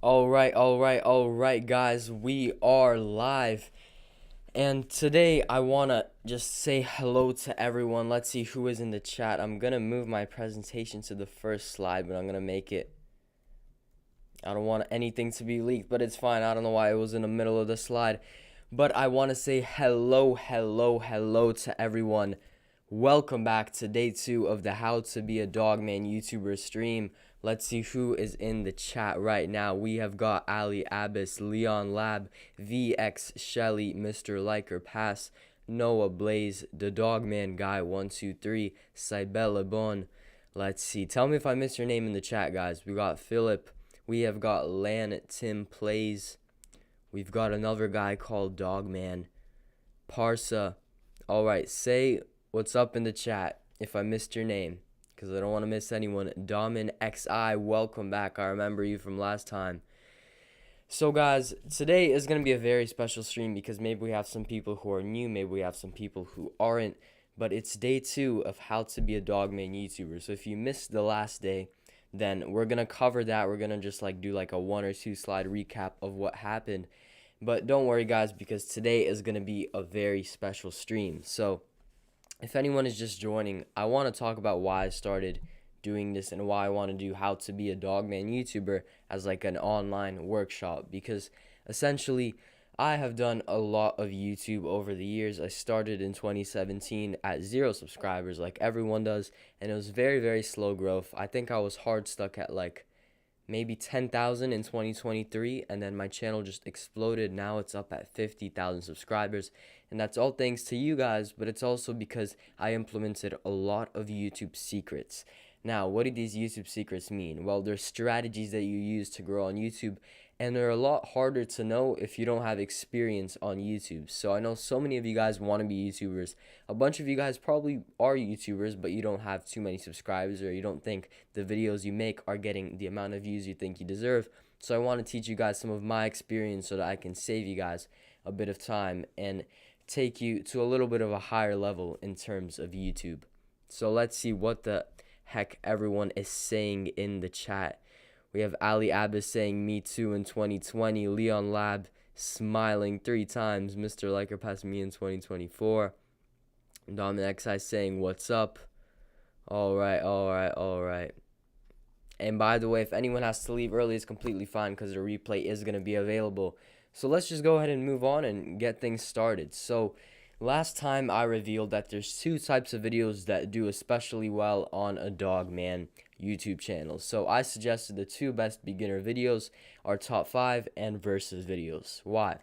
All right, guys. We are live. And today I want to just say hello to everyone. Let's see who is in the chat. I'm going to move my presentation to the first slide, but I'm going to make it. I don't want anything to be leaked, but it's fine. I don't know why it was in the middle of the slide. But I want to say hello to everyone. Welcome back to day 2 of the How to Be a Dogman YouTuber stream. Let's see who is in the chat right now. We have got Ali Abbas, Leon Lab, VX Shelly, Mr. Liker Pass, Noah Blaze, the Dogman Guy 123, Cybella Bon. Let's see. Tell me if I missed your name in the chat, guys. We got Philip. We have got Lan Tim Plays. We've got another guy called Dogman. Parsa. Alright, say what's up in the chat if I missed your name, because I don't want to miss anyone. Domin XI, welcome back. I remember you from last time. So guys, today is going to be a very special stream because maybe we have some people who are new, maybe we have some people who aren't, but it's day 2 of How to Be a Dogman YouTuber. So if you missed the last day, then we're going to cover that. We're going to just do like a 1 or 2 slide recap of what happened. But don't worry, guys, because today is going to be a very special stream. So if anyone is just joining, I want to talk about why I started doing this and why I want to do How to Be a Dogman YouTuber as like an online workshop, because essentially I have done a lot of YouTube over the years. I started in 2017 at 0 subscribers like everyone does, and it was very slow growth. I think I was hard stuck at like maybe 10,000 in 2023, and then my channel just exploded. Now it's up at 50,000 subscribers, and that's all thanks to you guys, but it's also because I implemented a lot of YouTube secrets. Now, what do these YouTube secrets mean? Well, they're strategies that you use to grow on YouTube, and they're a lot harder to know if you don't have experience on YouTube. So I know so many of you guys want to be YouTubers. A bunch of you guys probably are YouTubers, but you don't have too many subscribers, or you don't think the videos you make are getting the amount of views you think you deserve. So I want to teach you guys some of my experience so that I can save you guys a bit of time and take you to a little bit of a higher level in terms of YouTube. So let's see what the heck everyone is saying in the chat. We have Ali Abbas saying me too in 2020. Leon Lab smiling 3 times. Mr. Liker passed me in 2024. Dominic XI saying what's up. Alright. And by the way, if anyone has to leave early, it's completely fine because the replay is going to be available. So let's just go ahead and move on and get things started. So last time I revealed that there's 2 types of videos that do especially well on a Dogman YouTube channel. So I suggested the 2 best beginner videos are top 5 and versus videos. Why?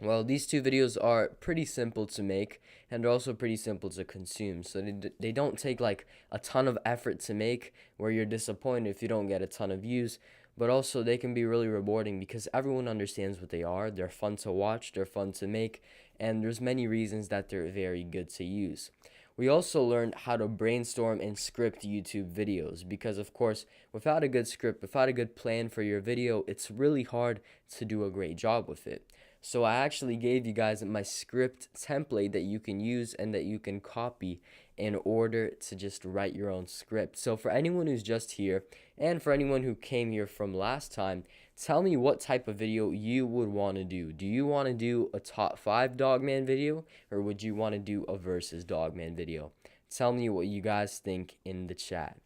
Well, these 2 videos are pretty simple to make and they're also pretty simple to consume. So they don't take like a ton of effort to make where you're disappointed if you don't get a ton of views, but also they can be really rewarding because everyone understands what they are. They're fun to watch, they're fun to make, and there's many reasons that they're very good to use. We also learned how to brainstorm and script YouTube videos because, of course, without a good script, without a good plan for your video, it's really hard to do a great job with it. So I actually gave you guys my script template that you can use and that you can copy in order to just write your own script. So for anyone who's just here and for anyone who came here from last time, tell me what type of video you would want to do. Do you want to do a top 5 Dogman video, or would you want to do a versus Dogman video? Tell me what you guys think in the chat.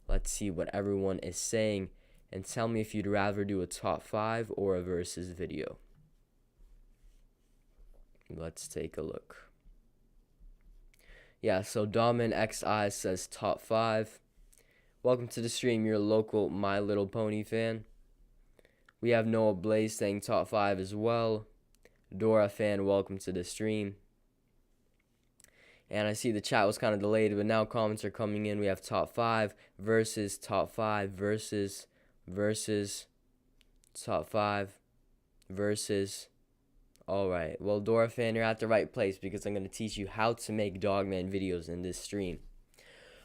Let's see what everyone is saying, and tell me if you'd rather do a top 5 or a versus video. Let's take a look. Yeah, so Domin XI says top 5. Welcome to the stream, your local My Little Pony fan. We have Noah Blaze saying top 5 as well. Dora fan, welcome to the stream. And I see the chat was kind of delayed, but now comments are coming in. We have top 5 versus top 5 versus top 5 versus. Alright, well, Dora fan, you're at the right place because I'm going to teach you how to make Dogman videos in this stream.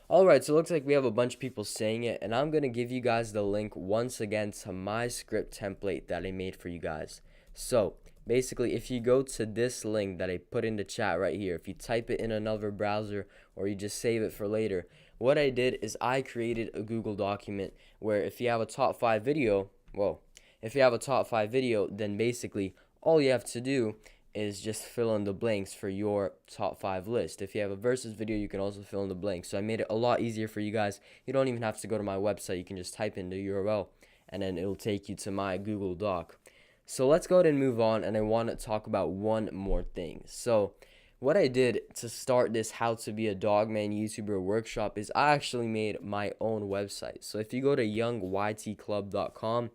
Alright, so it looks like we have a bunch of people saying it, and I'm going to give you guys the link once again to my script template that I made for you guys. So, basically, if you go to this link that I put in the chat right here, if you type it in another browser or you just save it for later, what I did is I created a Google document where if you have a top 5 video, well, If you have a top 5 video, then basically all you have to do is just fill in the blanks for your top 5 list. If you have a versus video, you can also fill in the blanks. So I made it a lot easier for you guys. You don't even have to go to my website. You can just type in the URL and then it'll take you to my Google Doc. So let's go ahead and move on, and I want to talk about one more thing. So what I did to start this How to Be a Dogman YouTuber workshop is I actually made my own website. So if you go to youngytclub.com,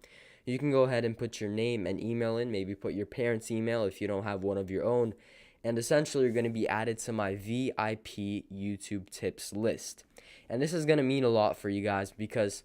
you can go ahead and put your name and email in, maybe put your parents' email if you don't have one of your own, and essentially you're going to be added to my VIP YouTube tips list. And this is going to mean a lot for you guys because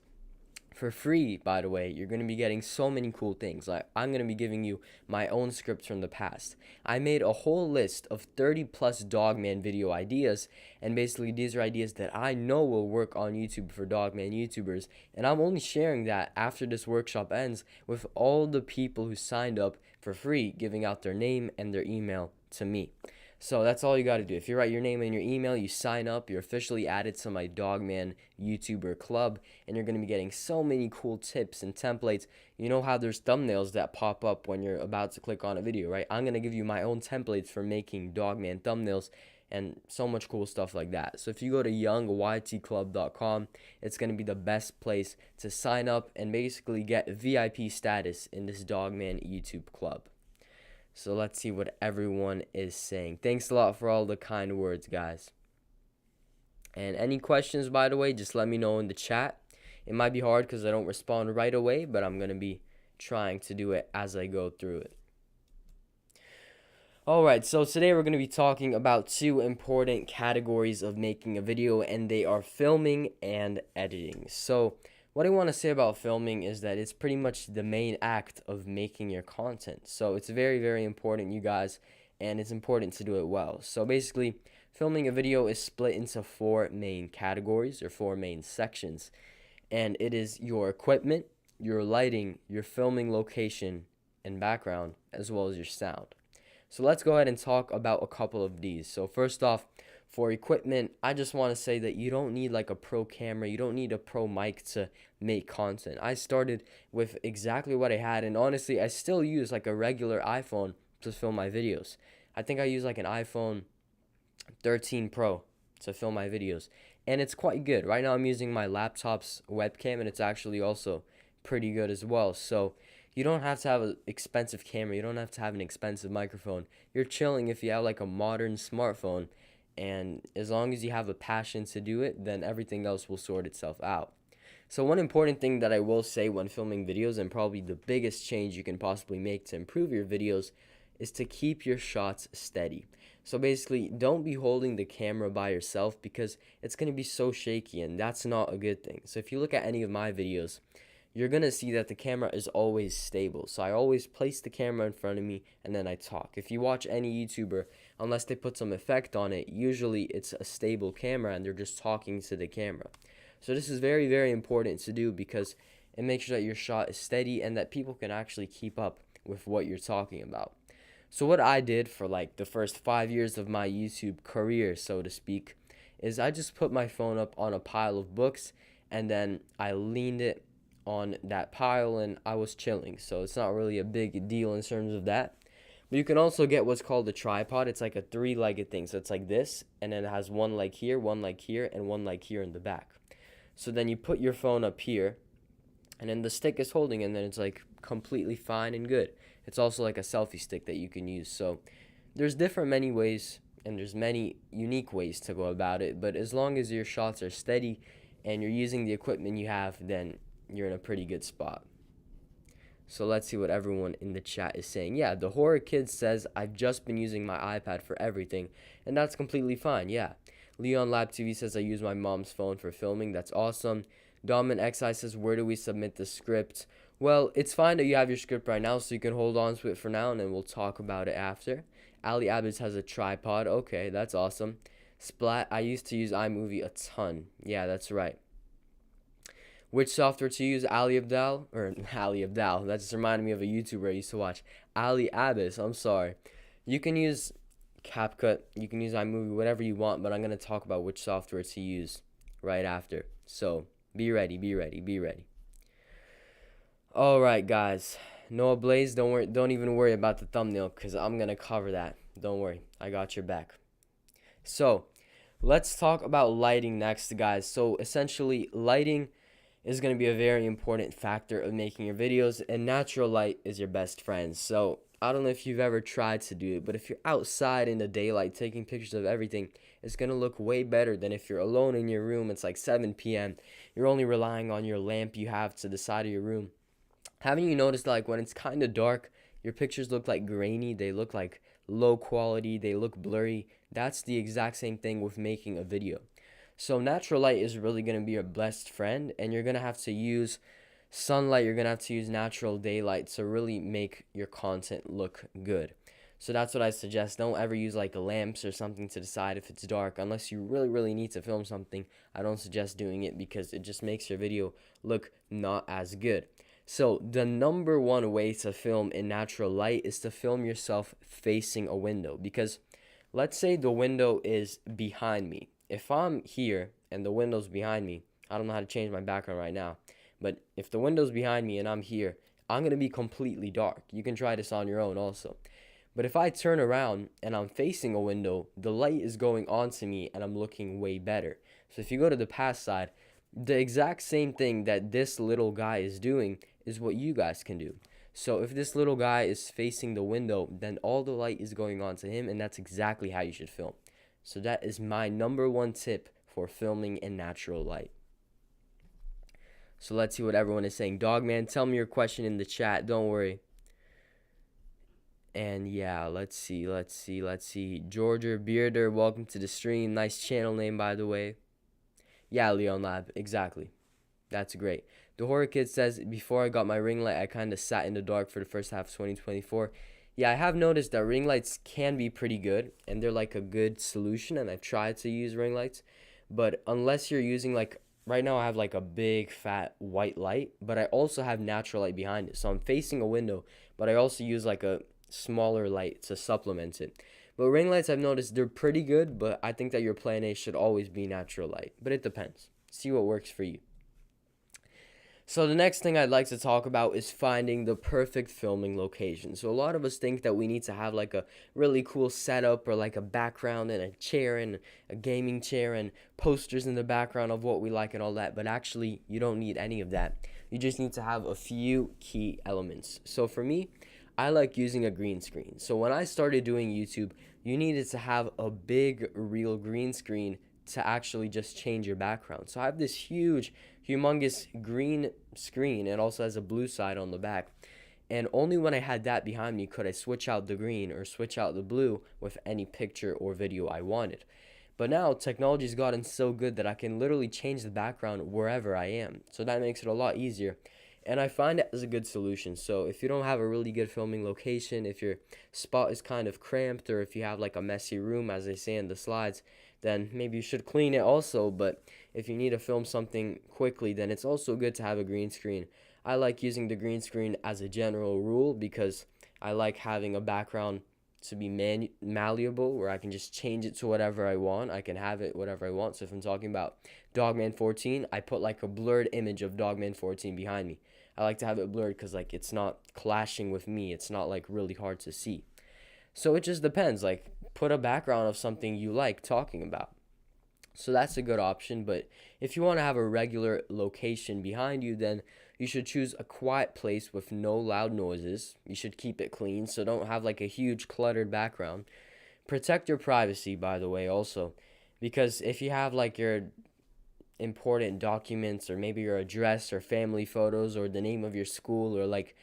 for free, by the way, you're going to be getting so many cool things. Like, I'm going to be giving you my own scripts from the past. I made a whole list of 30 plus Dogman video ideas, and basically these are ideas that I know will work on YouTube for Dogman YouTubers, and I'm only sharing that after this workshop ends with all the people who signed up for free, giving out their name and their email to me. So that's all you got to do. If you write your name and your email, you sign up, you're officially added to my Dogman YouTuber club, and you're going to be getting so many cool tips and templates. You know how there's thumbnails that pop up when you're about to click on a video, right? I'm going to give you my own templates for making Dogman thumbnails and so much cool stuff like that. So if you go to youngytclub.com, it's going to be the best place to sign up and basically get VIP status in this Dogman YouTube club. So let's see what everyone is saying. Thanks a lot for all the kind words, guys. And any questions, by the way, just let me know in the chat. It might be hard because I don't respond right away, but I'm going to be trying to do it as I go through it. Alright, so today we're going to be talking about two important categories of making a video, and they are filming and editing. So what I want to say about filming is that it's pretty much the main act of making your content. So it's very, very important, you guys, and it's important to do it well. So basically, filming a video is split into 4 main categories or 4 main sections. And it is your equipment, your lighting, your filming location and background, as well as your sound. So let's go ahead and talk about a couple of these. So first off, for equipment, I just want to say that you don't need like a pro camera, you don't need a pro mic to make content. I started with exactly what I had, and honestly, I still use like a regular iPhone to film my videos. I think I use like an iPhone 13 Pro to film my videos, and it's quite good. Right now I'm using my laptop's webcam, and it's actually also pretty good as well. So you don't have to have an expensive camera, you don't have to have an expensive microphone. You're chilling if you have like a modern smartphone, and as long as you have a passion to do it, then everything else will sort itself out. So one important thing that I will say when filming videos, and probably the biggest change you can possibly make to improve your videos, is to keep your shots steady. So basically, don't be holding the camera by yourself because it's going to be so shaky, and that's not a good thing. So if you look at any of my videos, you're going to see that the camera is always stable. So I always place the camera in front of me and then I talk. If you watch any YouTuber, unless they put some effect on it, usually it's a stable camera and they're just talking to the camera. So this is very, very important to do because it makes sure that your shot is steady and that people can actually keep up with what you're talking about. So what I did for like the first 5 years of my YouTube career, so to speak, is I just put my phone up on a pile of books and then I leaned it on that pile and I was chilling. So it's not really a big deal in terms of that. But you can also get what's called a tripod. It's like a 3-legged thing. So it's like this, and then it has one leg here, and one leg here in the back. So then you put your phone up here, and then the stick is holding, and then it's like completely fine and good. It's also like a selfie stick that you can use. So there's many ways, and there's many unique ways to go about it. But as long as your shots are steady and you're using the equipment you have, then you're in a pretty good spot. So let's see what everyone in the chat is saying. Yeah, the Horror Kid says, I've just been using my iPad for everything, and that's completely fine, yeah. Leon Lab TV says, I use my mom's phone for filming. That's awesome. Domin XI says, where do we submit the script? Well, it's fine that you have your script right now, so you can hold on to it for now, and then we'll talk about it after. Ali Abbas has a tripod. Okay, that's awesome. Splat, I used to use iMovie a ton. Yeah, that's right. Which software to use? Ali Abdal? Or Ali Abdal. That just reminded me of a YouTuber I used to watch. Ali Abbas. I'm sorry. You can use CapCut. You can use iMovie, whatever you want. But I'm going to talk about which software to use right after. So be ready, be ready, be ready. All right, guys. Noah Blaze, don't even worry about the thumbnail because I'm gonna cover that. Don't worry, I got your back. So, let's talk about lighting next, guys. So, essentially, lighting is going to be a very important factor of making your videos, and natural light is your best friend. So, I don't know if you've ever tried to do it, but if you're outside in the daylight taking pictures of everything, it's going to look way better than if you're alone in your room. It's like 7 p.m. You're only relying on your lamp you have to the side of your room. Haven't you noticed, like, when it's kind of dark, your pictures look like grainy, they look like low quality, they look blurry? That's the exact same thing with making a video. So natural light is really going to be your best friend, and you're going to have to use sunlight, you're going to have to use natural daylight to really make your content look good. So that's what I suggest. Don't ever use like lamps or something to decide if it's dark unless you really need to film something. I don't suggest doing it because it just makes your video look not as good. So the number one way to film in natural light is to film yourself facing a window, because let's say the window is behind me. If I'm here and the window's behind me, I don't know how to change my background right now, but if the window's behind me and I'm here, I'm going to be completely dark. You can try this on your own also. But if I turn around and I'm facing a window, the light is going onto me and I'm looking way better. So if you go to the past side, the exact same thing that this little guy is doing is what you guys can do. So if this little guy is facing the window, then all the light is going on to him, and that's exactly how you should film. So that is my number one tip for filming in natural light. So let's see what everyone is saying. Dogman, tell me your question in the chat. Don't worry. And yeah, let's see. Georgia Bearder, welcome to the stream. Nice channel name, by the way. Yeah, Leon Lab, exactly. That's great. The Horror Kid says, before I got my ring light, I kind of sat in the dark for the first half of 2024. Yeah, I have noticed that ring lights can be pretty good, and they're like a good solution, and I've tried to use ring lights. But unless you're using, like, right now I have like a big fat white light, but I also have natural light behind it. So I'm facing a window, but I also use like a smaller light to supplement it. But ring lights, I've noticed they're pretty good, but I think that your plan A should always be natural light. But it depends. See what works for you. So the next thing I'd like to talk about is finding the perfect filming location. So a lot of us think that we need to have like a really cool setup or like a background and a chair and a gaming chair and posters in the background of what we like and all that. But actually, you don't need any of that. You just need to have a few key elements. So for me, I like using a green screen. So when I started doing YouTube, you needed to have a big real green screen to actually just change your background. So I have this humongous green screen. It also has a blue side on the back. And only when I had that behind me could I switch out the green or switch out the blue with any picture or video I wanted. But now technology's gotten so good that I can literally change the background wherever I am. So that makes it a lot easier. And I find it as a good solution. So if you don't have a really good filming location, if your spot is kind of cramped, or if you have like a messy room, as they say in the slides, then maybe you should clean it also. But if you need to film something quickly, then it's also good to have a green screen. I like using the green screen as a general rule because I like having a background to be malleable, where I can just change it to whatever I want. I can have it whatever I want. So if I'm talking about Dogman 14, I put like a blurred image of Dogman 14 behind me. I like to have it blurred because like it's not clashing with me. It's not like really hard to see. So it just depends. Like, put a background of something you like talking about. So that's a good option. But if you want to have a regular location behind you, then you should choose a quiet place with no loud noises. You should keep it clean, so don't have like a huge cluttered background. Protect your privacy, by the way, also, because if you have like your important documents or maybe your address or family photos or the name of your school or like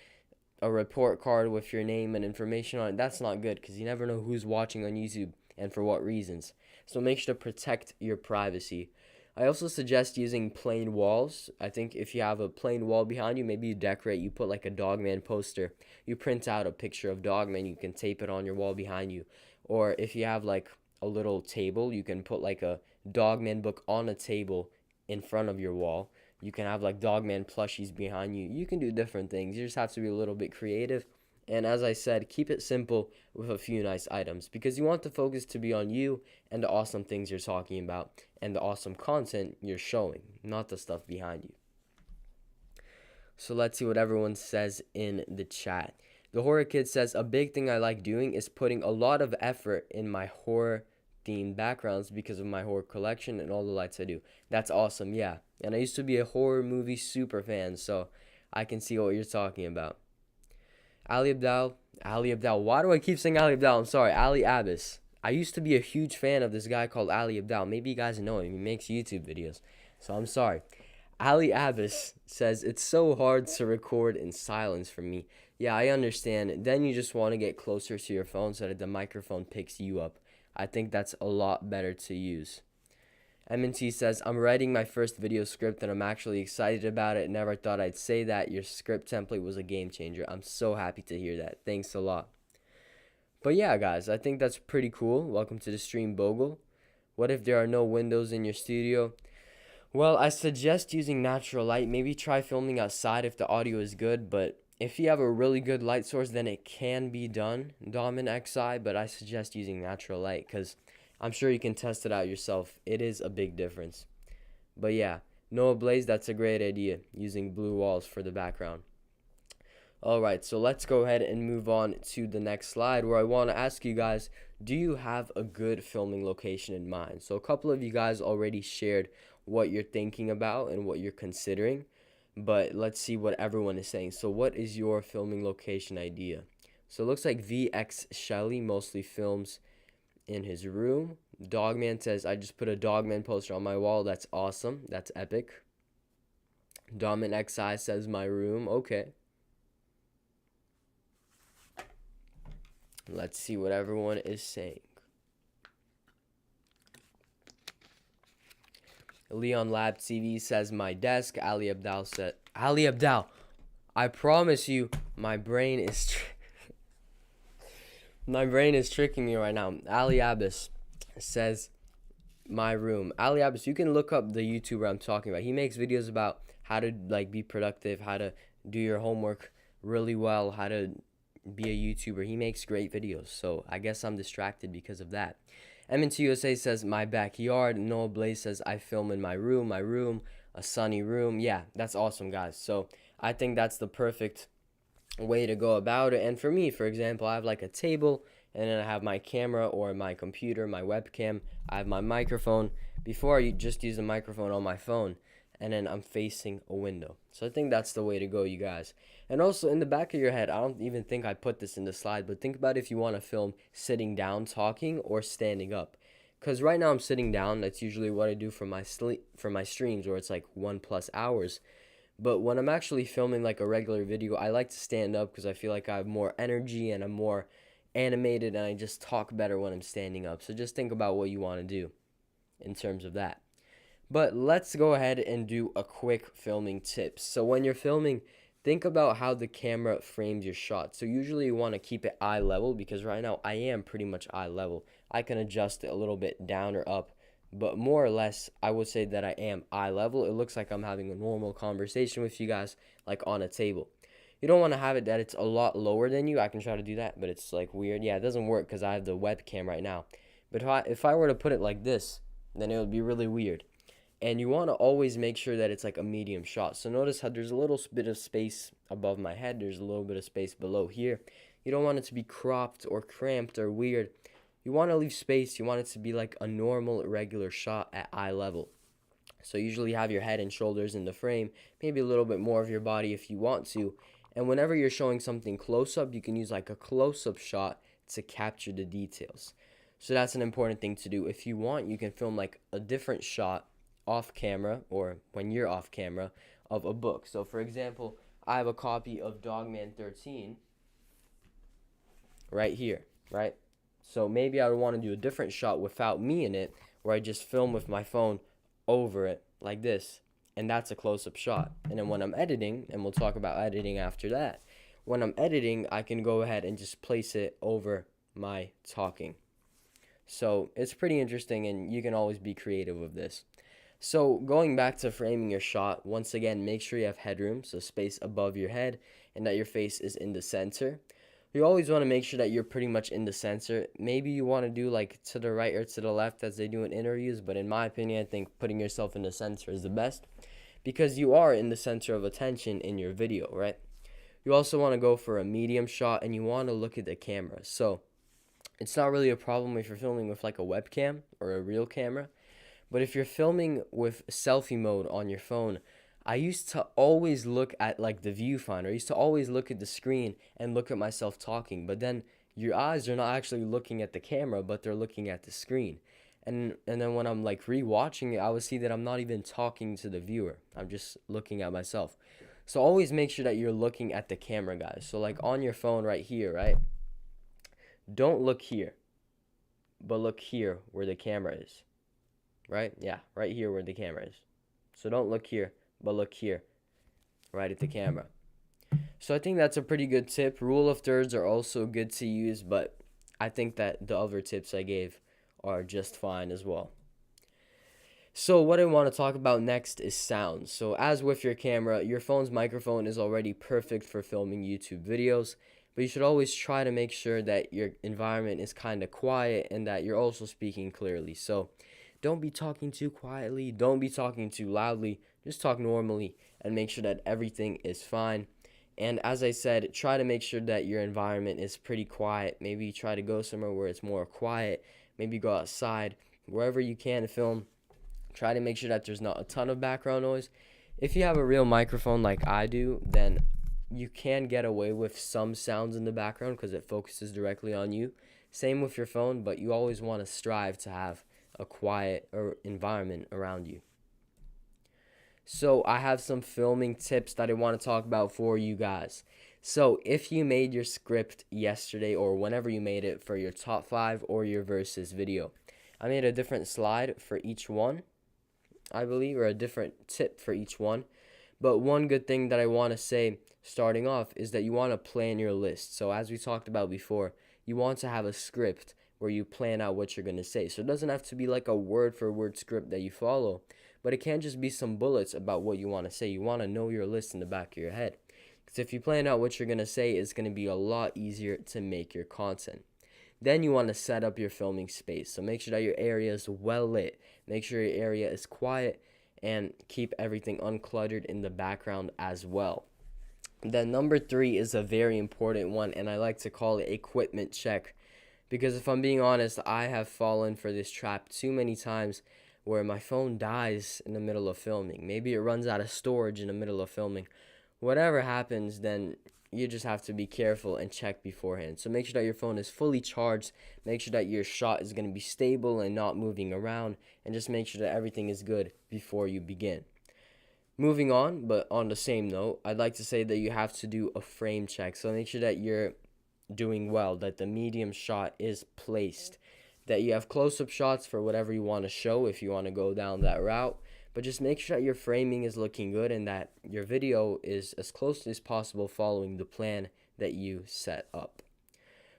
a report card with your name and information on it, that's not good because you never know who's watching on YouTube and for what reasons. So make sure to protect your privacy. I also suggest using plain walls. I think if you have a plain wall behind you, maybe you decorate, you put like a Dogman poster, you print out a picture of Dogman, you can tape it on your wall behind you. Or if you have like a little table, you can put like a Dogman book on a table in front of your wall. You can have like Dogman plushies behind you. You can do different things. You just have to be a little bit creative. And as I said, keep it simple with a few nice items because you want the focus to be on you and the awesome things you're talking about and the awesome content you're showing, not the stuff behind you. So let's see what everyone says in the chat. The Horror Kid says, a big thing I like doing is putting a lot of effort in my horror themed backgrounds because of my horror collection and all the lights I do. That's awesome, yeah. And I used to be a horror movie super fan, so I can see what you're talking about. Ali Abdal, why do I keep saying Ali Abdal? I'm sorry, Ali Abbas. I used to be a huge fan of this guy called Ali Abdal. Maybe you guys know him. He makes YouTube videos. So I'm sorry. Ali Abbas says, it's so hard to record in silence for me. Yeah, I understand. Then you just want to get closer to your phone so that the microphone picks you up. I think that's a lot better to use. MNT says, I'm writing my first video script and I'm actually excited about it. Never thought I'd say that. Your script template was a game changer. I'm so happy to hear that. Thanks a lot. But yeah, guys, I think that's pretty cool. Welcome to the stream, Bogle. What if there are no windows in your studio? Well, I suggest using natural light. Maybe try filming outside if the audio is good, but if you have a really good light source, then it can be done, Dom and XI, but I suggest using natural light because I'm sure you can test it out yourself. It is a big difference. But yeah, Noah Blaze, that's a great idea, using blue walls for the background. Alright, so let's go ahead and move on to the next slide where I want to ask you guys, do you have a good filming location in mind? So a couple of you guys already shared what you're thinking about and what you're considering, but let's see what everyone is saying. So what is your filming location idea? So it looks like VX Shelly mostly films in his room. Dogman says, I just put a Dogman poster on my wall. That's awesome. That's epic. Domin XI says my room. Okay. Let's see what everyone is saying. Leon Lab TV says my desk. Ali Abdal said, Ali Abdal, I promise you, my brain is my brain is tricking me right now. Ali Abbas says my room. Ali Abbas, you can look up the YouTuber I'm talking about. He makes videos about how to be productive, how to do your homework really well, how to be a YouTuber. He makes great videos, so I guess I'm distracted because of that. MNT USA says my backyard. Noah Blaze says I film in my room, a sunny room. Yeah, that's awesome, guys. So I think that's the perfect way to go about it. And for me, for example, I have like a table, and then I have my camera or my computer, my webcam. I have my microphone. Before, I just use a microphone on my phone, and then I'm facing a window. So I think that's the way to go, you guys. And also, in the back of your head, I don't even think I put this in the slide, but think about if you want to film sitting down talking or standing up. Because right now I'm sitting down. That's usually what I do for my streams, where it's like 1+ hours. But when I'm actually filming like a regular video, I like to stand up because I feel like I have more energy and I'm more animated and I just talk better when I'm standing up. So just think about what you want to do in terms of that. But let's go ahead and do a quick filming tips. So when you're filming, think about how the camera frames your shot. So usually you want to keep it eye level, because right now I am pretty much eye level. I can adjust it a little bit down or up, but more or less I would say that I am eye level. It looks like I'm having a normal conversation with you guys, like on a table. You don't want to have it that it's a lot lower than you. I can try to do that, but it's like weird. Yeah, it doesn't work because I have the webcam right now. But if I were to put it like this, then it would be really weird. And you want to always make sure that it's like a medium shot. So notice how there's a little bit of space above my head. There's a little bit of space below here. You don't want it to be cropped or cramped or weird. You want to leave space. You want it to be like a normal, regular shot at eye level. So usually have your head and shoulders in the frame. Maybe a little bit more of your body if you want to. And whenever you're showing something close up, you can use like a close-up shot to capture the details. So that's an important thing to do. If you want, you can film like a different shot off camera, or when you're off camera, of a book. So for example, I have a copy of Dogman 13 right here, right? So maybe I would want to do a different shot without me in it, where I just film with my phone over it like this, and that's a close-up shot. And then when I'm editing, and we'll talk about editing after that, when I'm editing, I can go ahead and just place it over my talking. So it's pretty interesting, and you can always be creative with this. So going back to framing your shot, once again, make sure you have headroom, so space above your head, and that your face is in the center. You always want to make sure that you're pretty much in the center. Maybe you want to do like to the right or to the left as they do in interviews, but in my opinion, I think putting yourself in the center is the best. because you are in the center of attention in your video, right? You also want to go for a medium shot, and you want to look at the camera. So it's not really a problem if you're filming with like a webcam or a real camera, but if you're filming with selfie mode on your phone, I used to always look at like the viewfinder. I used to always look at the screen and look at myself talking, but then your eyes are not actually looking at the camera, but they're looking at the screen. And then when I'm like rewatching it, I would see that I'm not even talking to the viewer. I'm just looking at myself. So always make sure that you're looking at the camera, guys. So like on your phone right here, right? Don't look here, but look here where the camera is. Right? Yeah, right here where the camera is. So don't look here, but look here, right at the camera. So I think that's a pretty good tip. Rule of thirds are also good to use, but I think that the other tips I gave are just fine as well. So what I want to talk about next is sound. So as with your camera, your phone's microphone is already perfect for filming YouTube videos, but you should always try to make sure that your environment is kind of quiet and that you're also speaking clearly. So don't be talking too quietly, don't be talking too loudly, just talk normally and make sure that everything is fine. And as I said, try to make sure that your environment is pretty quiet. Maybe try to go somewhere where it's more quiet, maybe go outside, wherever you can film. Try to make sure that there's not a ton of background noise. If you have a real microphone like I do, then you can get away with some sounds in the background because it focuses directly on you. Same with your phone, but you always want to strive to have a quiet environment around you. So I have some filming tips that I want to talk about for you guys. So if you made your script yesterday or whenever you made it for your top 5 or your versus video, I made a different slide for each one, I believe, or a different tip for each one. But one good thing that I want to say starting off is that you want to plan your list. So as we talked about before, you want to have a script where you plan out what you're going to say. So it doesn't have to be like a word for word script that you follow, but it can't just be some bullets about what you want to say. You want to know your list in the back of your head. Because if you plan out what you're going to say, it's going to be a lot easier to make your content. Then you want to set up your filming space. So make sure that your area is well lit. Make sure your area is quiet and keep everything uncluttered in the background as well. Then number 3 is a very important one, and I like to call it equipment check. Because if I'm being honest, I have fallen for this trap too many times where my phone dies in the middle of filming. Maybe it runs out of storage in the middle of filming. Whatever happens, then you just have to be careful and check beforehand. So make sure that your phone is fully charged. Make sure that your shot is going to be stable and not moving around. And just make sure that everything is good before you begin. Moving on, but on the same note, I'd like to say that you have to do a frame check. So make sure that you're doing well, that the medium shot is placed, that you have close-up shots for whatever you want to show if you want to go down that route, but just make sure that your framing is looking good and that your video is as closely as possible following the plan that you set up.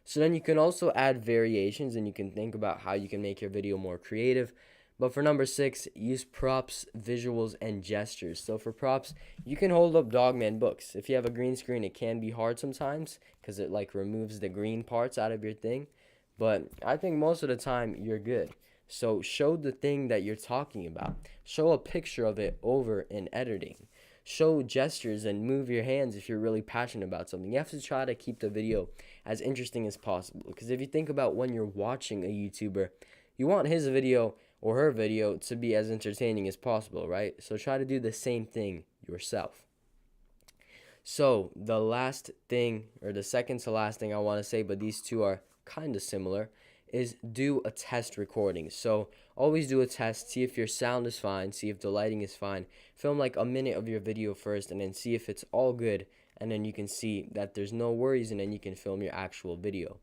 So then you can also add variations and you can think about how you can make your video more creative. But for number 6, use props, visuals, and gestures. So for props, you can hold up Dogman books. If you have a green screen, it can be hard sometimes because it like removes the green parts out of your thing. But I think most of the time you're good. So show the thing that you're talking about. Show a picture of it over in editing. Show gestures and move your hands if you're really passionate about something. You have to try to keep the video as interesting as possible. Because if you think about when you're watching a YouTuber, you want his video or her video to be as entertaining as possible, right? So try to do the same thing yourself. So the last thing, or the second to last thing I want to say, but these two are kind of similar, is do a test recording. So always do a test, see if your sound is fine, see if the lighting is fine. Film like a minute of your video first and then see if it's all good, and then you can see that there's no worries, and then you can film your actual video.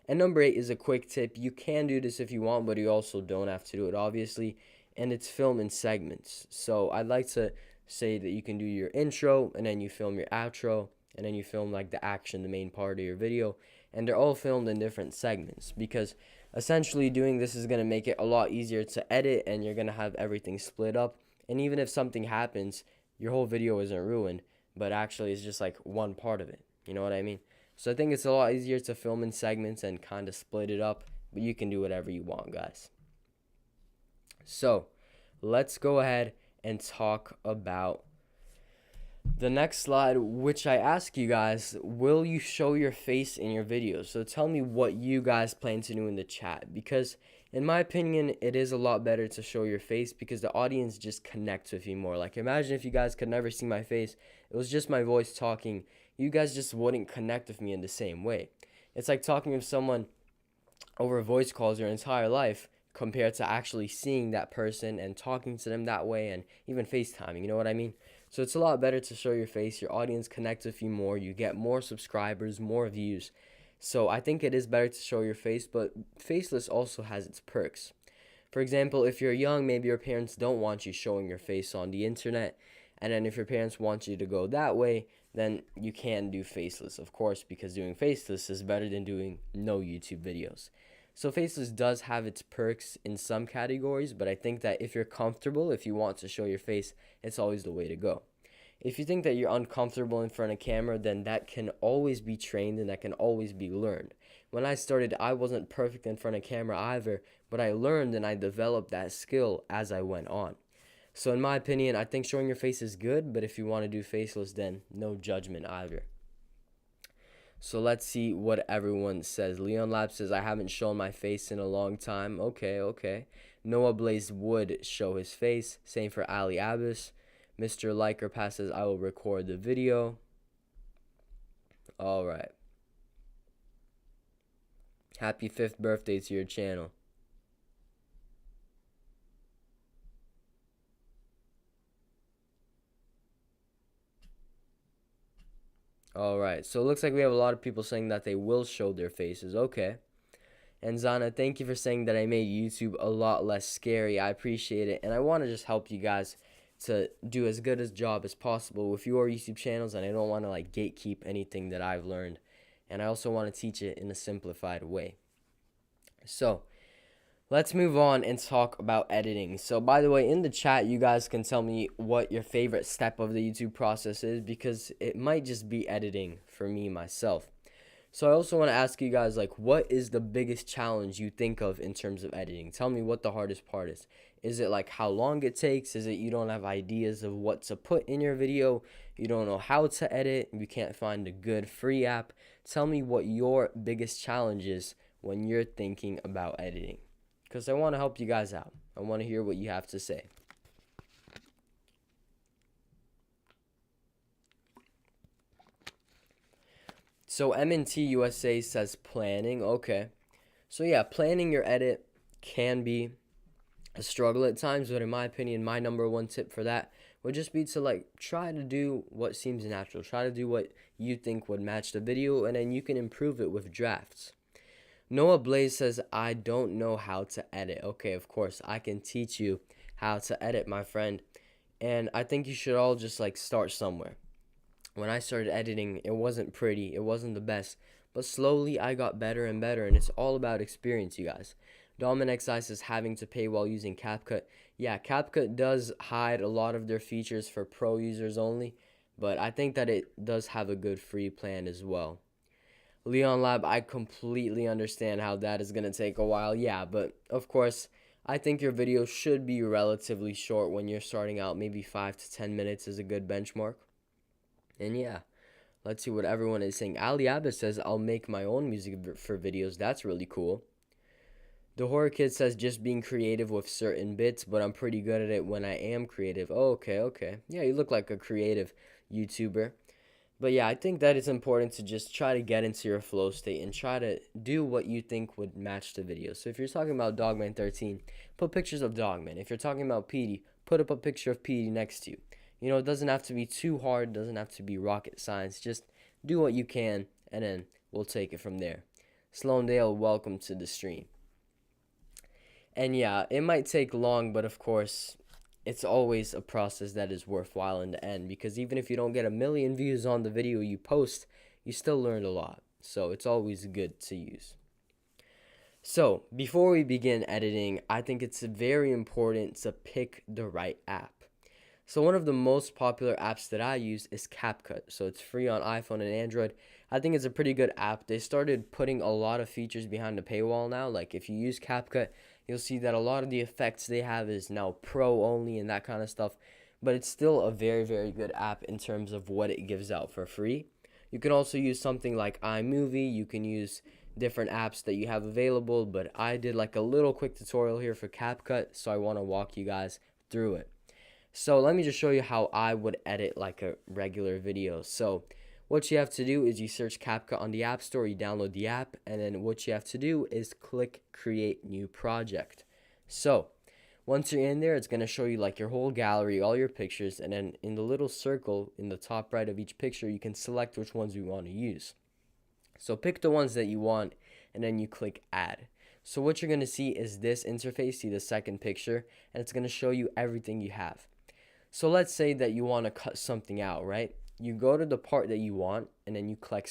And number 8 is a quick tip. You can do this if you want, but you also don't have to do it, obviously. And it's film in segments. So I'd like to say that you can do your intro, and then you film your outro, and then you film like the action, the main part of your video. And they're all filmed in different segments, because essentially doing this is going to make it a lot easier to edit, and you're going to have everything split up. And even if something happens, your whole video isn't ruined, but actually it's just like one part of it. You know what I mean? So I think it's a lot easier to film in segments and kind of split it up, but you can do whatever you want, guys. So let's go ahead and talk about the next slide, which I ask you guys, will you show your face in your videos? So tell me what you guys plan to do in the chat, because in my opinion, it is a lot better to show your face because the audience just connects with you more. Like, imagine if you guys could never see my face, it was just my voice talking, you guys just wouldn't connect with me in the same way. It's like talking with someone over voice calls your entire life compared to actually seeing that person and talking to them that way, and even FaceTiming, you know what I mean? So it's a lot better to show your face. Your audience connects with you more. You get more subscribers, more views. So I think it is better to show your face, but faceless also has its perks. For example, if you're young, maybe your parents don't want you showing your face on the internet. And then if your parents want you to go that way, then you can do faceless, of course, because doing faceless is better than doing no YouTube videos. So faceless does have its perks in some categories, but I think that if you're comfortable, if you want to show your face, it's always the way to go. If you think that you're uncomfortable in front of camera, then that can always be trained and that can always be learned. When I started, I wasn't perfect in front of camera either, but I learned and I developed that skill as I went on. So in my opinion, I think showing your face is good, but if you want to do faceless, then no judgment either. So let's see what everyone says. Leon Lab says, I haven't shown my face in a long time. Okay. Noah Blaze would show his face. Same for Ali Abbas. Mr. Liker Pass says, I will record the video. All right. Happy 5th birthday to your channel. All right. So it looks like we have a lot of people saying that they will show their faces. Okay. And Zana, thank you for saying that I made YouTube a lot less scary. I appreciate it. And I want to just help you guys to do as good a job as possible with your YouTube channels, and I don't want to like gatekeep anything that I've learned, and I also want to teach it in a simplified way. So let's move on and talk about editing. So by the way, in the chat you guys can tell me what your favorite step of the YouTube process is, because it might just be editing for me myself. So I also want to ask you guys, like, what is the biggest challenge you think of in terms of editing? Tell me what the hardest part is. Is it like how long it takes? Is it you don't have ideas of what to put in your video? You don't know how to edit? You can't find a good free app? Tell me what your biggest challenge is when you're thinking about editing, because I want to help you guys out. I want to hear what you have to say. So MNT USA says planning. Okay. So yeah, planning your edit can be a struggle at times, but in my opinion, my number one tip for that would just be to like try to do what seems natural. Try to do what you think would match the video, and then you can improve it with drafts. Noah Blaze says, I don't know how to edit. Okay, of course, I can teach you how to edit, my friend. And I think you should all just like start somewhere. When I started editing, it wasn't pretty, it wasn't the best, but slowly I got better and better, and it's all about experience, you guys. Dominic Size is having to pay while using CapCut. Yeah, CapCut does hide a lot of their features for pro users only, but I think that it does have a good free plan as well. Leon Lab, I completely understand how that is going to take a while. Yeah, but of course, I think your video should be relatively short when you're starting out. Maybe 5 to 10 minutes is a good benchmark. And yeah, let's see what everyone is saying. Ali Abbas says, I'll make my own music for videos. That's really cool. The Horror Kid says, just being creative with certain bits, but I'm pretty good at it when I am creative. Oh, okay. Yeah, you look like a creative YouTuber. But yeah, I think that it's important to just try to get into your flow state and try to do what you think would match the video. So if you're talking about Dogman13, put pictures of Dogman. If you're talking about Petey, put up a picture of Petey next to you. You know, it doesn't have to be too hard. It doesn't have to be rocket science. Just do what you can, and then we'll take it from there. Sloan Dale, welcome to the stream. And yeah, it might take long, but of course, it's always a process that is worthwhile in the end, because even if you don't get 1 million views on the video you post, you still learned a lot. So it's always good to use. So before we begin editing, I think it's very important to pick the right app. So one of the most popular apps that I use is CapCut. So it's free on iPhone and Android. I think it's a pretty good app. They started putting a lot of features behind the paywall now. Like if you use CapCut, you'll see that a lot of the effects they have is now pro only and that kind of stuff, but it's still a very, very good app in terms of what it gives out for free. You can also use something like iMovie. You can use different apps that you have available, but I did like a little quick tutorial here for CapCut, so I want to walk you guys through it. So let me just show you how I would edit like a regular video. So what you have to do is you search CapCut on the App Store, you download the app, and then what you have to do is click Create New Project. So once you're in there, it's going to show you like your whole gallery, all your pictures, and then in the little circle in the top right of each picture, you can select which ones you want to use. So pick the ones that you want, and then you click Add. So what you're going to see is this interface, see the second picture, and it's going to show you everything you have. So let's say that you want to cut something out, right? You go to the part that you want, and then you click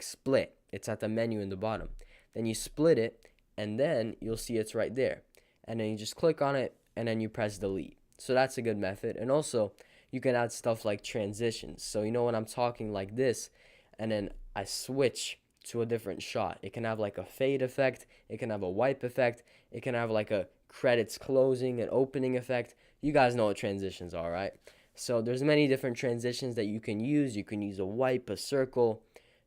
split. It's at the menu in the bottom. Then you split it, and then you'll see it's right there. And then you just click on it, and then you press delete. So that's a good method. And also, you can add stuff like transitions. So you know when I'm talking like this, and then I switch to a different shot. It can have like a fade effect. It can have a wipe effect. It can have like a credits closing and opening effect. You guys know what transitions are, right? So there's many different transitions that you can use. You can use a wipe, a circle,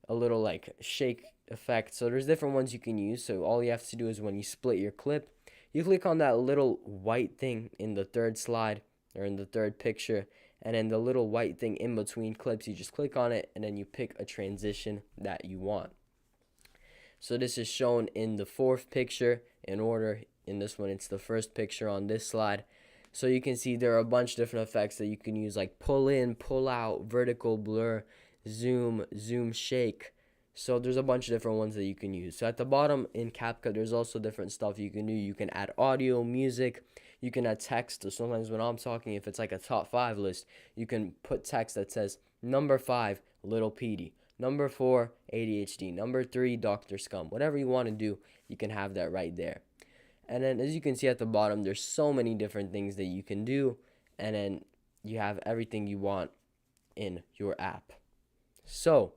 a little like shake effect. So there's different ones you can use. So all you have to do is when you split your clip, you click on that little white thing in the third slide or in the third picture, and then the little white thing in between clips, you just click on it and then you pick a transition that you want. So this is shown in the fourth picture in order. In this one, it's the first picture on this slide. So you can see there are a bunch of different effects that you can use, like pull in, pull out, vertical blur, zoom, zoom shake. So there's a bunch of different ones that you can use. So at the bottom in CapCut, there's also different stuff you can do. You can add audio, music, you can add text. So sometimes when I'm talking, if it's like a top 5 list, you can put text that says number 5, Little Petey, number 4, ADHD, number 3, Dr. Scum. Whatever you want to do, you can have that right there. And then as you can see at the bottom, there's so many different things that you can do. And then you have everything you want in your app. So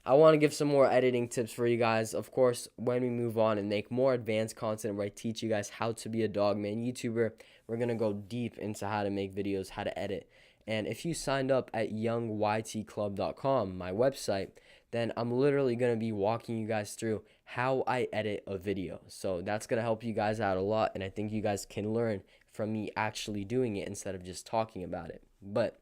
I want to give some more editing tips for you guys. Of course, when we move on and make more advanced content where I teach you guys how to be a Dogman YouTuber, we're going to go deep into how to make videos, how to edit. And if you signed up at youngytclub.com, my website, then I'm literally going to be walking you guys through how I edit a video. So that's going to help you guys out a lot, and I think you guys can learn from me actually doing it instead of just talking about it. But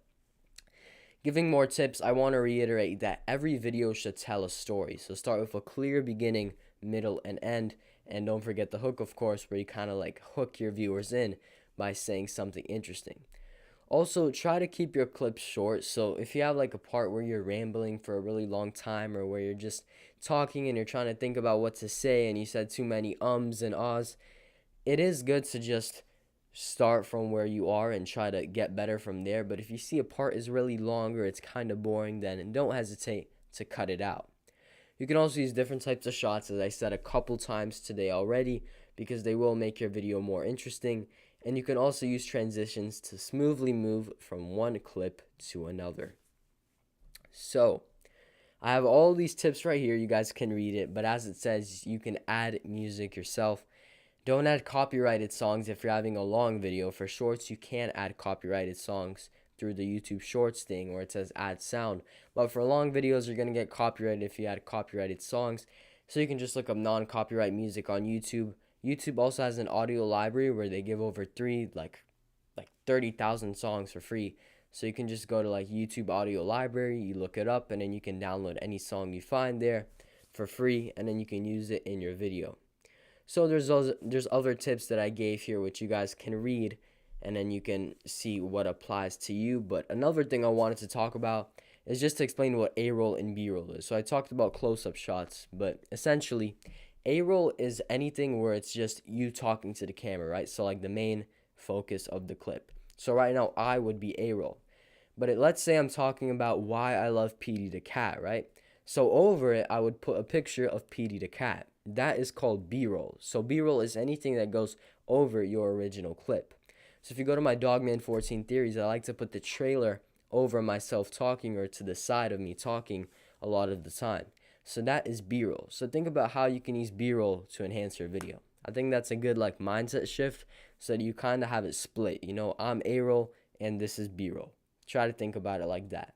giving more tips, I want to reiterate that every video should tell a story. So start with a clear beginning, middle, and end. And don't forget the hook, of course, where you kind of like hook your viewers in by saying something interesting. Also, try to keep your clips short. So if you have like a part where you're rambling for a really long time, or where you're just talking and you're trying to think about what to say and you said too many ums and ahs, it is good to just start from where you are and try to get better from there. But if you see a part is really long or it's kind of boring, then don't hesitate to cut it out. You can also use different types of shots, as I said a couple times today already, because they will make your video more interesting. And you can also use transitions to smoothly move from one clip to another. So I have all these tips right here. You guys can read it, but as it says, you can add music yourself. Don't add copyrighted songs if you're having a long video. For shorts, you can add copyrighted songs through the YouTube Shorts thing where it says add sound. But for long videos, you're going to get copyrighted if you add copyrighted songs. So you can just look up non-copyright music on YouTube. YouTube also has an audio library where they give over like 30,000 songs for free. So you can just go to like YouTube audio library, you look it up, and then you can download any song you find there for free, and then you can use it in your video. So there's other tips that I gave here which you guys can read, and then you can see what applies to you. But another thing I wanted to talk about is just to explain what A-roll and B-roll is. So I talked about close-up shots, but essentially A-roll is anything where it's just you talking to the camera, right? So like the main focus of the clip. So right now I would be A-roll. But let's say I'm talking about why I love Petey the cat, right? So over it, I would put a picture of Petey the cat. That is called B-roll. So B-roll is anything that goes over your original clip. So if you go to my Dogman 14 theories, I like to put the trailer over myself talking or to the side of me talking a lot of the time. So that is B-roll. So think about how you can use B-roll to enhance your video. I think that's a good like mindset shift so that you kind of have it split. You know, I'm A-roll and this is B-roll. Try to think about it like that.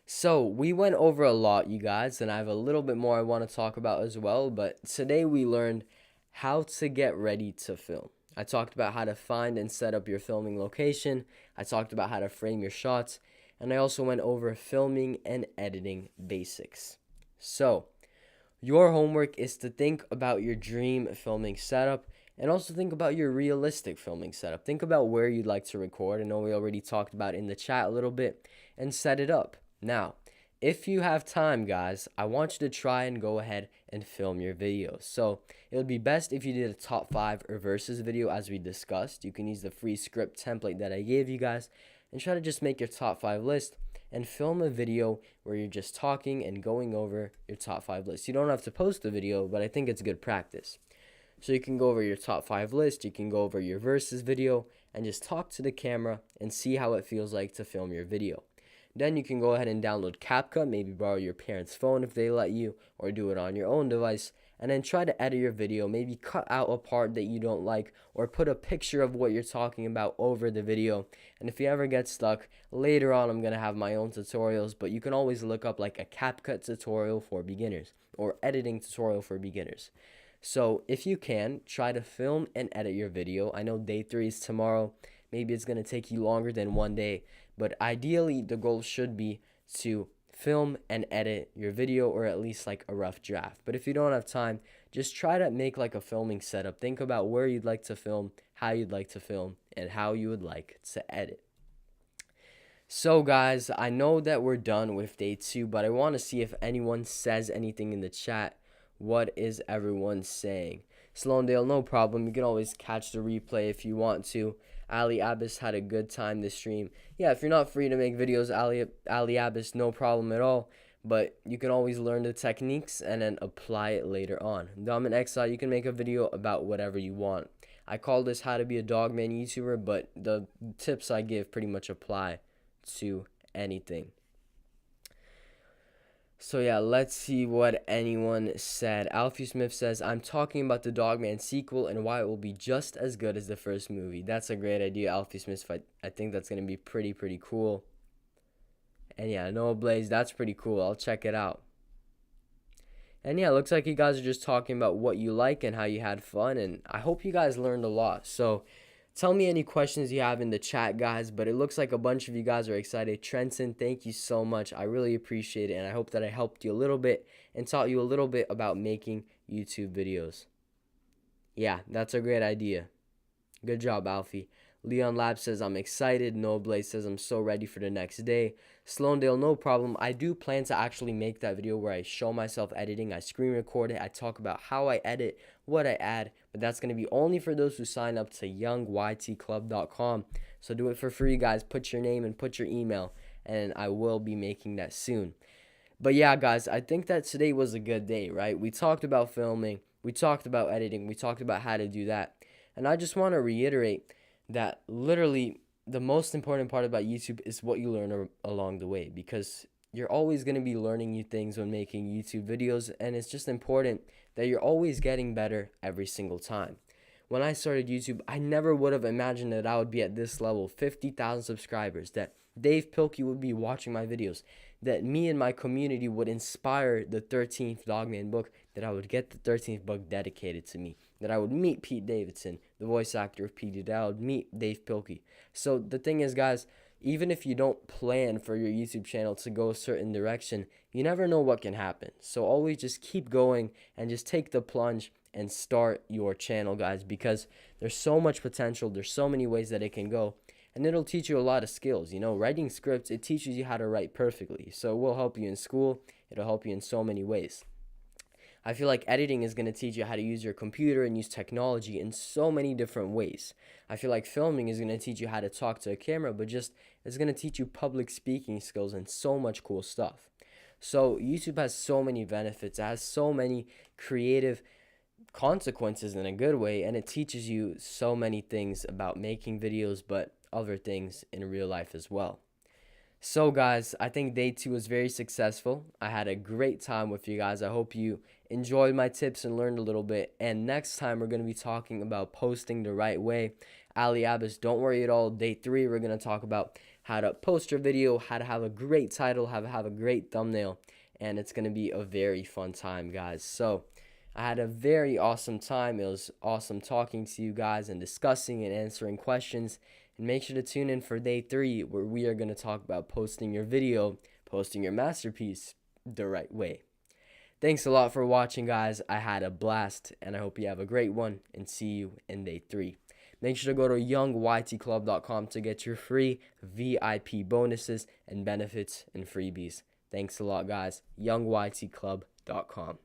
So we went over a lot, you guys, and I have a little bit more I want to talk about as well. But today we learned how to get ready to film. I talked about how to find and set up your filming location. I talked about how to frame your shots. And I also went over filming and editing basics. So your homework is to think about your dream filming setup and also think about your realistic filming setup. Think about where you'd like to record. I know we already talked about it in the chat a little bit, and set it up. Now, if you have time, guys, I want you to try and go ahead and film your videos. So it would be best if you did a top 5 reverses video as we discussed. You can use the free script template that I gave you guys and try to just make your top 5 list and film a video where you're just talking and going over your top 5 list. You don't have to post the video, but I think it's good practice. So you can go over your top 5 list, you can go over your versus video, and just talk to the camera and see how it feels like to film your video. Then you can go ahead and download CapCut, maybe borrow your parents' phone if they let you, or do it on your own device, and then try to edit your video. Maybe cut out a part that you don't like, or put a picture of what you're talking about over the video. And if you ever get stuck, later on I'm going to have my own tutorials, but you can always look up like a CapCut tutorial for beginners, or editing tutorial for beginners. So if you can, try to film and edit your video. I know day 3 is tomorrow. Maybe it's going to take you longer than 1 day, but ideally the goal should be to film and edit your video, or at least like a rough draft. But if you don't have time, just try to make like a filming setup. Think about where you'd like to film, how you'd like to film, and how you would like to edit. So guys, I know that we're done with day 2, but I want to see if anyone says anything in the chat. What is everyone saying? Sloandale, no problem. You can always catch the replay if you want to. Ali Abbas had a good time this stream. Yeah, if you're not free to make videos, Ali Abbas, no problem at all. But you can always learn the techniques and then apply it later on. Domin Exile, you can make a video about whatever you want. I call this how to be a dogman YouTuber, but the tips I give pretty much apply to anything. So yeah, let's see what anyone said. Alfie Smith says, I'm talking about the Dogman sequel and why it will be just as good as the first movie. That's a great idea, Alfie Smith. I think that's going to be pretty cool. And yeah, Noah Blaze, that's pretty cool. I'll check it out. And yeah, it looks like you guys are just talking about what you like and how you had fun. And I hope you guys learned a lot. So tell me any questions you have in the chat, guys, but it looks like a bunch of you guys are excited. Trenton, thank you so much. I really appreciate it, and I hope that I helped you a little bit and taught you a little bit about making YouTube videos. Yeah, that's a great idea. Good job, Alfie. Leon Lab says, I'm excited. Noah Blaze says, I'm so ready for the next day. Sloandale, no problem. I do plan to actually make that video where I show myself editing. I screen record it. I talk about how I edit, what I add, but that's going to be only for those who sign up to youngytclub.com. So do it for free, guys. Put your name and put your email, and I will be making that soon. But yeah, guys, I think that today was a good day, right? We talked about filming. We talked about editing. We talked about how to do that. And I just want to reiterate that literally the most important part about YouTube is what you learn along the way, because you're always going to be learning new things when making YouTube videos, and it's just important that you're always getting better every single time. When I started YouTube, I never would have imagined that I would be at this level, 50,000 subscribers, that Dave Pilkey would be watching my videos, that me and my community would inspire the 13th Dogman book, that I would get the 13th book dedicated to me, that I would meet Pete Davidson, the voice actor of Pete, that I would meet Dave Pilkey. So the thing is, guys, even if you don't plan for your YouTube channel to go a certain direction, you never know what can happen. So always just keep going and just take the plunge and start your channel, guys, because there's so much potential. There's so many ways that it can go, and it'll teach you a lot of skills. You know, writing scripts, it teaches you how to write perfectly. So it will help you in school. It'll help you in so many ways. I feel like editing is going to teach you how to use your computer and use technology in so many different ways. I feel like filming is going to teach you how to talk to a camera, but just it's going to teach you public speaking skills and so much cool stuff. So YouTube has so many benefits. It has so many creative consequences in a good way, and it teaches you so many things about making videos, but other things in real life as well. So, guys, I think day 2 was very successful. I had a great time with you guys. I hope you enjoyed my tips and learned a little bit. And next time, we're going to be talking about posting the right way. Ali Abbas, don't worry at all. Day 3, we're going to talk about how to post your video, how to have a great title, how to have a great thumbnail. And it's going to be a very fun time, guys. So, I had a very awesome time. It was awesome talking to you guys and discussing and answering questions. And make sure to tune in for day 3, where we are going to talk about posting your video, posting your masterpiece the right way. Thanks a lot for watching, guys. I had a blast, and I hope you have a great one, and see you in day 3. Make sure to go to youngytclub.com to get your free VIP bonuses and benefits and freebies. Thanks a lot, guys. youngytclub.com.